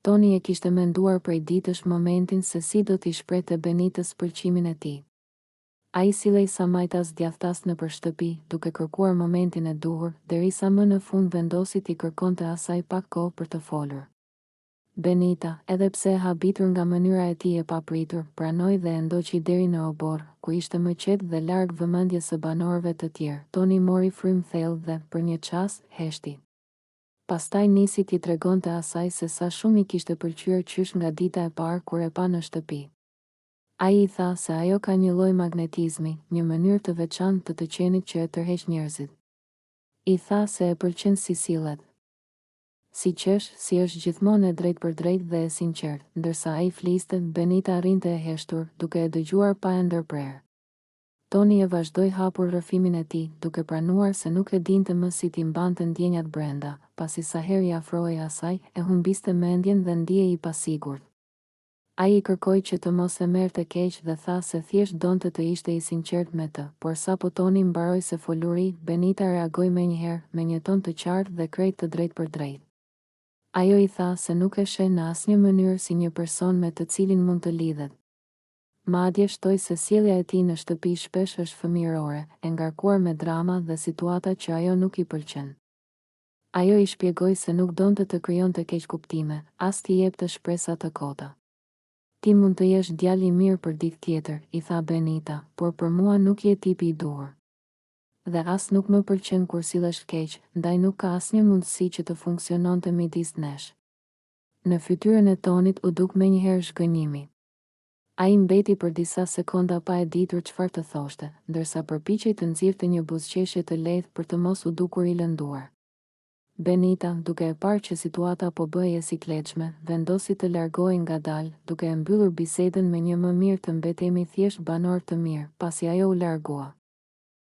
Toni e kishte menduar prej ditësh momentin se si do t'i shprehte Benitës pëlqimin e tij. Ai sillej sa majtas djathtas nëpër shtëpi, duke kërkuar momentin e duhur, derisa më në fund vendosi t'i kërkonte asaj pak kohë për të folur. Benita, edhe pse e habitur nga mënyra e tij e papritur, pranoi dhe e ndoqi deri në obor, ku ishte më qetë dhe larg vëmendjes së banorëve të tjerë. Toni mori frym thellë dhe, për një çast, heshti. Pastaj nisi t'i tregonte asaj se sa shumë i kishte pëlqyer qysh nga dita e parë kur e pa në shtëpi. Ai i tha se ajo ka një lloj magnetizmi, një mënyrë të veçantë të qenit që e tërheq njerëzit. I tha se e pëlqen si sillet. Si qesh, si është gjithmonë e drejtë për drejtë dhe e sinqertë, ndërsa ai fliste, Benita rrinte e heshtur, duke e dëgjuar pa e ndërprerë. Toni e vazhdoi hapur rrëfimin e tij, duke pranuar se nuk e dinte më si t'i mbante ndjenjat brenda, pasi sa herë i afrohej asaj, e humbiste mendjen dhe ndihej i pasigurt. Ai i kërkoi që të mos e merrte keq dhe tha se thjesht donte të ishte i sinqert me të, por sapo Toni mbaroi se foluri, Benita reagoi menjëherë, me një ton të qartë dhe krejt të drejtë për drejtë. Ajo i tha se nuk e sheh në asnjë mënyrë si një person me të cilin mund të lidhet. Madje shtoi se sjellja e tij në shtëpi shpesh është fëmijërore, e ngarkuar me drama dhe situata që ajo nuk i pëlqen. Ajo i shpjegoi se nuk donte të krijonte keqkuptime, as t'i jepte shpresa të kota. Ti mund të jesh djalë i mirë për ditë tjetër, i tha Benita, por për mua nuk je tipi i duhur. Dhe as nuk më pëlqen kur sillesh keq, ndaj nuk ka asnjë mundësi që të funksiononte midis nesh. Në fytyrën e Tonit u duk menjëherë zhgënjimi. Ai mbeti për disa sekonda pa e ditur çfarë të thoshte, ndërsa përpiqej të nxirrte një buzëqeshje të lehtë për të mos u dukur i lënduar. Benita, duke e parë që situata po bëhej e sikletshme, vendosi të largohej ngadalë, duke e mbyllur bisedën me një më mirë të mbetemi thjesht banor të mirë, pasi ajo u largua.